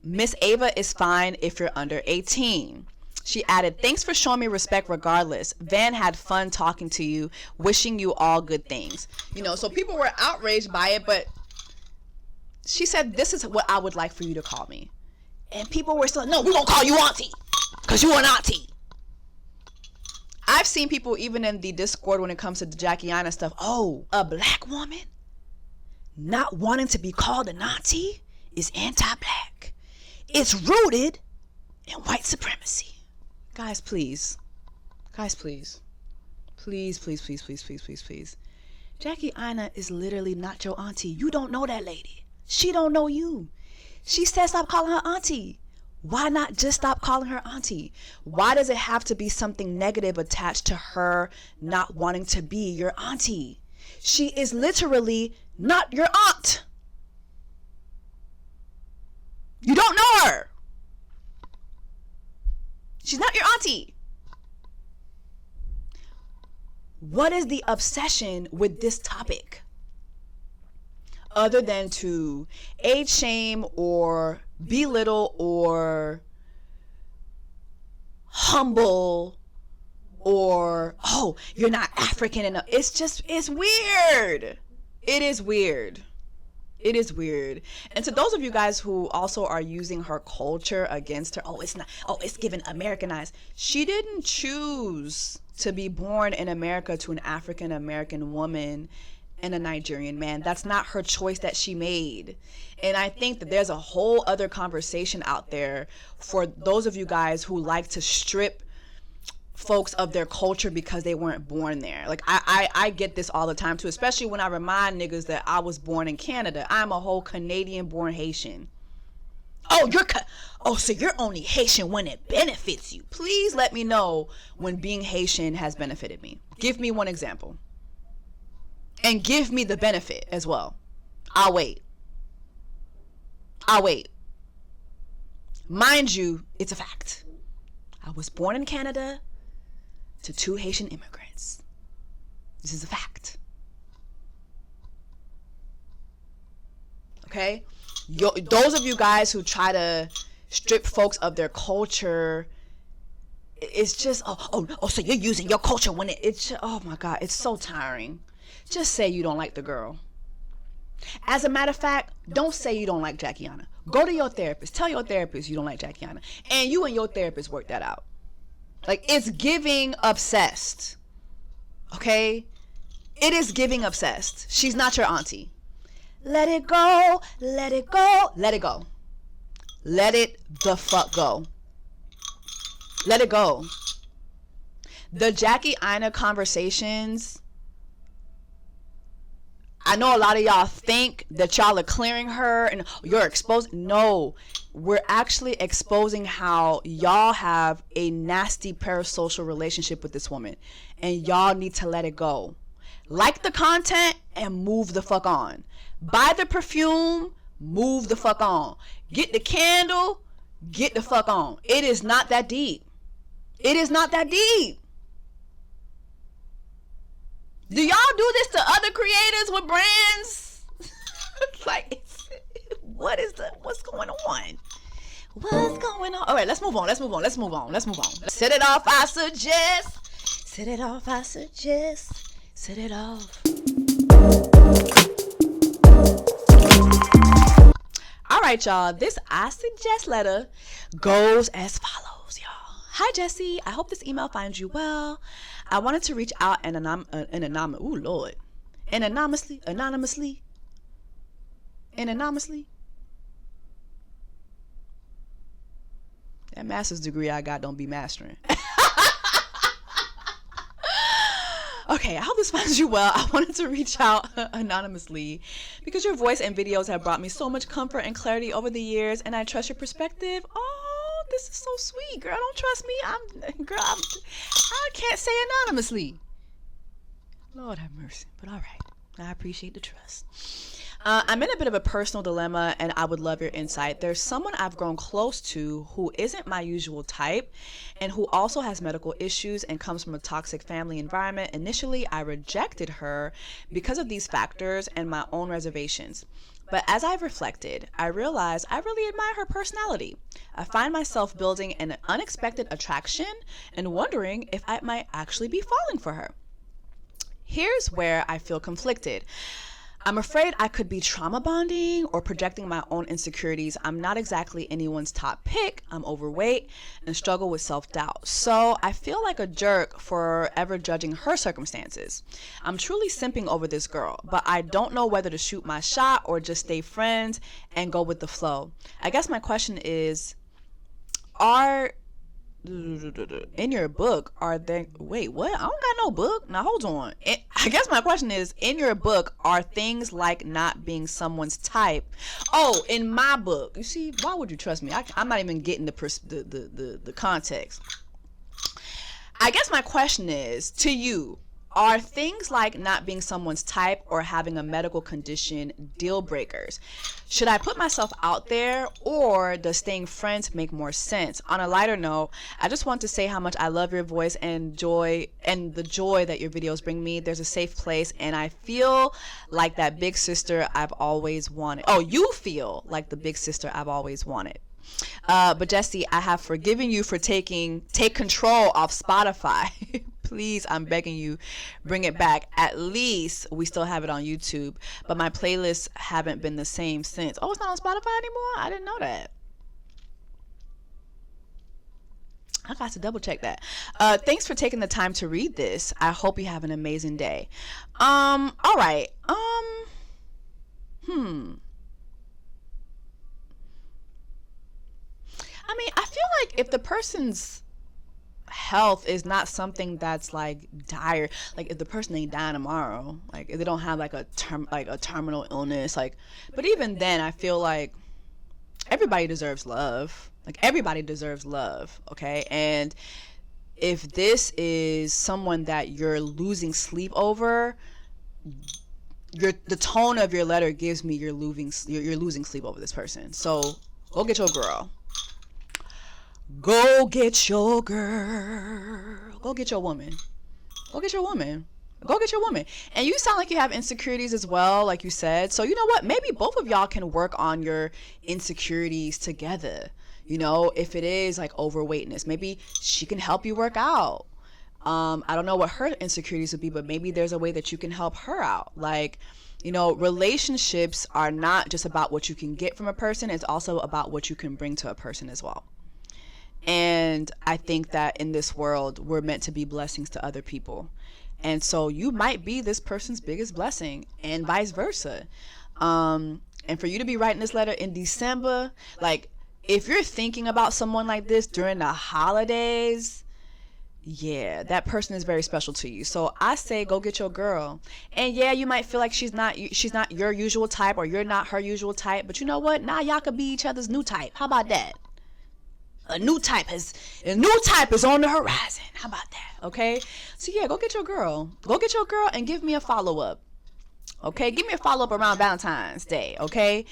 Miss Ava is fine if you're under 18. She added, thanks for showing me respect regardless. Van had fun talking to you. Wishing you all good things. So people were outraged by it, but she said, this is what I would like for you to call me. And people were still, no, we're going to call you auntie because you're an auntie. I've seen people even in the Discord when it comes to the Jackie Aina stuff. Oh, a black woman not wanting to be called an auntie is anti-black. It's rooted in white supremacy. Guys, please. Please. Jackie Aina is literally not your auntie. You don't know that lady. She don't know you. She said stop calling her auntie. Why not just stop calling her auntie? Why does it have to be something negative attached to her not wanting to be your auntie? She is literally not your aunt. You don't know her. She's not your auntie. What is the obsession with this topic? Other than to age shame or belittle or humble or, oh, you're not African enough. It's weird. It is weird. And to those of you guys who also are using her culture against her, it's given Americanized. She didn't choose to be born in America to an African American woman and a Nigerian man. That's not her choice that she made. And I think that there's a whole other conversation out there for those of you guys who like to strip folks of their culture because they weren't born there. Like I get this all the time too, especially when I remind niggas that I was born in Canada. I'm a whole Canadian born Haitian. So you're only Haitian when it benefits you. Please let me know when being Haitian has benefited me. Give me one example. And give me the benefit as well. I'll wait. Mind you, it's a fact. I was born in Canada to 2 Haitian immigrants. This is a fact. Okay? Those of you guys who try to strip folks of their culture, it's just, so you're using your culture when it's, oh my God, it's so tiring. Just say you don't like the girl. As a matter of fact, don't say you don't like Jackie Aina. Go to your therapist. Tell your therapist you don't like Jackie Aina. And you and your therapist work that out. Like, it's giving obsessed. Okay? It is giving obsessed. She's not your auntie. Let it go. Let it go. Let it go. Let it the fuck go. Let it go. The Jackie Aina conversations, I know a lot of y'all think that y'all are clearing her and you're exposed. No, we're actually exposing how y'all have a nasty parasocial relationship with this woman, and y'all need to let it go. Like the content and move the fuck on. Buy the perfume, move the fuck on. Get the candle, get the fuck on. It is not that deep. It is not that deep. Do y'all do this to other creators with brands? Like, what's going on? What's going on? All right, let's move on. Set it off, I suggest. Set it off, I suggest. Set it off. All right, y'all. This I suggest letter goes as follows, y'all. Hi, Jessie. I hope this email finds you well. I wanted to reach out anonymously. That master's degree I got don't be mastering. Okay, I hope this finds you well. I wanted to reach out anonymously because your voice and videos have brought me so much comfort and clarity over the years, and I trust your perspective. Oh, this is so sweet, girl. Don't trust me. I can't say anonymously. Lord have mercy. But all right, I appreciate the trust. I'm in a bit of a personal dilemma, and I would love your insight. There's someone I've grown close to who isn't my usual type and who also has medical issues and comes from a toxic family environment. Initially, I rejected her because of these factors and my own reservations. But as I've reflected, I realize I really admire her personality. I find myself building an unexpected attraction and wondering if I might actually be falling for her. Here's where I feel conflicted. I'm afraid I could be trauma bonding or projecting my own insecurities. I'm not exactly anyone's top pick. I'm overweight and struggle with self-doubt. So I feel like a jerk for ever judging her circumstances. I'm truly simping over this girl, but I don't know whether to shoot my shot or just stay friends and go with the flow. I guess my question is, in your book, wait, what? I don't got no book. Now hold on. I guess my question is, in your book, are things like not being someone's type? Oh, in my book. You see, why would you trust me? I'm not even getting the context. I guess my question is, to you, are things like not being someone's type or having a medical condition deal breakers? Should I put myself out there, or does staying friends make more sense? On a lighter note, I just want to say how much I love your voice and the joy that your videos bring me. There's a safe place, and I feel like that big sister I've always wanted. Oh, you feel like the big sister I've always wanted. But Jessie, I have forgiven you for take control of Spotify. Please, I'm begging you, bring it back. At least we still have it on YouTube, but my playlists haven't been the same since. Oh, it's not on Spotify anymore? I didn't know that. I got to double check that. Thanks for taking the time to read this. I hope you have an amazing day. All right. I mean, I feel like if the person's health is not something that's like dire, like if the person ain't dying tomorrow, like if they don't have like a terminal illness, like, but even then I feel like everybody deserves love. Like everybody deserves love, okay? And if this is someone that you're losing sleep over, the tone of your letter gives me you're losing sleep over this person. So go get your girl. Go get your girl. Go get your woman. Go get your woman. Go get your woman. And you sound like you have insecurities as well, like you said. So you know what? Maybe both of y'all can work on your insecurities together. You know, if it is like overweightness, maybe she can help you work out. I don't know what her insecurities would be, but maybe there's a way that you can help her out. Like, you know, relationships are not just about what you can get from a person. It's also about what you can bring to a person as well. And I think that in this world, we're meant to be blessings to other people. And so you might be this person's biggest blessing and vice versa. And for you to be writing this letter in December, like if you're thinking about someone like this during the holidays, yeah, that person is very special to you. So I say go get your girl. And yeah, you might feel like she's not your usual type, or you're not her usual type. But you know what? Now y'all could be each other's new type. How about that? A new type is on the horizon. How about that? Okay. So yeah, go get your girl. Go get your girl and give me a follow-up. Okay, give me a follow-up around Valentine's Day. Okay.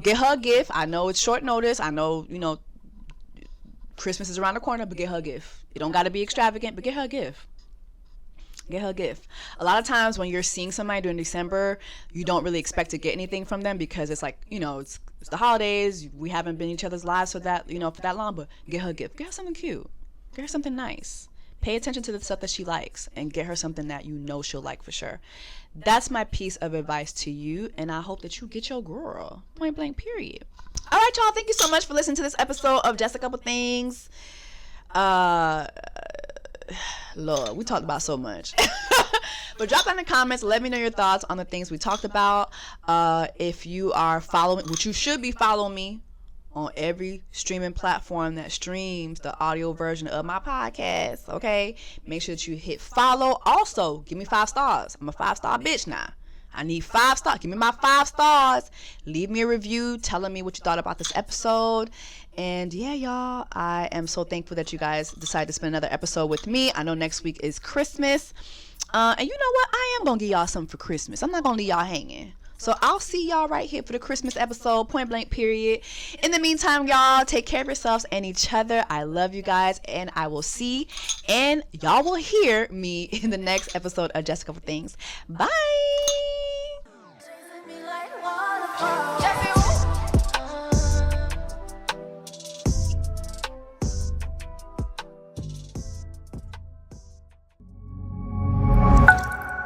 Get her a gift. I know it's short notice. I know, you know, Christmas is around the corner, but get her a gift. It don't gotta be extravagant, but get her a gift. Get her a gift. A lot of times when you're seeing somebody during December, you don't really expect to get anything from them because it's like, it's the holidays. We haven't been in each other's lives for that, for that long. But get her a gift. Get her something cute. Get her something nice. Pay attention to the stuff that she likes and get her something that she'll like for sure. That's my piece of advice to you, and I hope that you get your girl. Point blank, period. All right, y'all. Thank you so much for listening to this episode of Just a Couple Things. Lord, we talked about so much. But drop down in the comments, let me know your thoughts on the things we talked about. If you are following, which you should be following me on every streaming platform that streams the audio version of my podcast, okay? Make sure that you hit follow. Also, give me 5 stars. I'm a 5-star bitch now. I need 5 stars. Give me my 5 stars. Leave me a review telling me what you thought about this episode. And yeah, y'all, I am so thankful that you guys decided to spend another episode with me. I know next week is Christmas. And you know what? I am going to give y'all something for Christmas. I'm not going to leave y'all hanging. So I'll see y'all right here for the Christmas episode, point blank, period. In the meantime, y'all, take care of yourselves and each other. I love you guys, and I will see and y'all will hear me in the next episode of Just a Couple Things. Bye.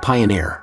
Pioneer.